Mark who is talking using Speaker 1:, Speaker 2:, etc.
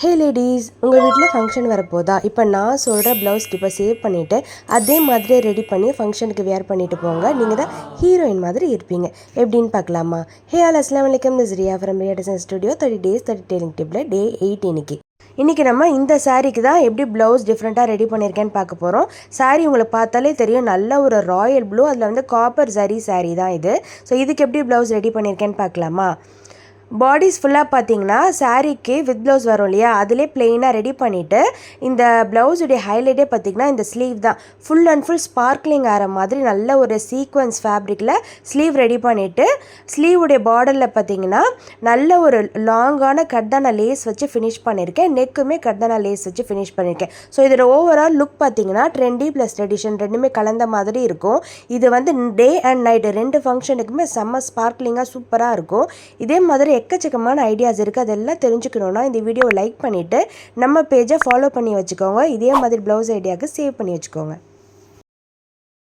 Speaker 1: ஹே ladies, உங்கள் வீட்டில் function வரப்போதா? இப்போ நான் சொல்கிற ப்ளவுஸ் டிப்பை சேவ் பண்ணிவிட்டு அதே மாதிரியே ரெடி பண்ணி ஃபங்க்ஷனுக்கு வேர் பண்ணிவிட்டு போங்க. நீங்கள் தான் ஹீரோயின் மாதிரி இருப்பீங்க. எப்படின்னு பார்க்கலாமா? ஹே ஆல் அஸ்லாம் வலைக்கம், this Riya from Riya design studio. 30 days 30 tailoring டிப்பில் டே 8 இன்றைக்கி நம்ம இந்த சாரீக்கு தான் எப்படி ப்ளவுஸ் டிஃப்ரெண்ட்டாக ரெடி பண்ணியிருக்கேன்னு பார்க்க போகிறோம். சாரீ உங்களுக்கு பார்த்தாலே தெரியும், நல்ல ஒரு ராயல் ப்ளூ, அதில் வந்து காப்பர் ஜரி சாரீ தான் இது. ஸோ இதுக்கு எப்படி ப்ளவுஸ் ரெடி பண்ணியிருக்கேன்னு பார்க்கலாமா? பாடிஸ் ஃபுல்லாக பார்த்தீங்கன்னா சாரீக்கு வித் ப்ளவுஸ் வரும் இல்லையா, அதிலே பிளெயினாக ரெடி பண்ணிவிட்டு இந்த ப்ளவுஸுடைய ஹைலைட்டே பார்த்திங்கன்னா இந்த ஸ்லீவ் தான். ஃபுல் அண்ட் ஃபுல் ஸ்பார்க்லிங் ஆகிற மாதிரி நல்ல ஒரு சீக்வன்ஸ் ஃபேப்ரிக்கில் ஸ்லீவ் ரெடி பண்ணிவிட்டு ஸ்லீவுடைய பார்டரில் பார்த்திங்கன்னா நல்ல ஒரு லாங்கான கட்டான லேஸ் வச்சு ஃபினிஷ் பண்ணியிருக்கேன். நெக்குமே கட்டான லேஸ் வச்சு ஃபினிஷ் பண்ணியிருக்கேன். ஸோ இதோட ஓவரால் லுக் பார்த்திங்கன்னா ட்ரெண்டி ப்ளஸ் ட்ரெடிஷன் ரெண்டுமே கலந்த மாதிரி இருக்கும். இது வந்து டே அண்ட் நைட்டு ரெண்டு ஃபங்க்ஷனுக்குமே செம்ம ஸ்பார்க்லிங்காக சூப்பராக இருக்கும். இதே மாதிரி எக்கச்சக்கமான ஐடியாஸ் இருக்குது. அதெல்லாம் தெரிஞ்சுக்கணுன்னா இந்த வீடியோவை லைக் பண்ணிவிட்டு நம்ம பேஜை ஃபாலோ பண்ணி வச்சுக்கோங்க. இதே மாதிரி ப்ளவுஸ் ஐடியாவுக்கு சேவ் பண்ணி வச்சுக்கோங்க.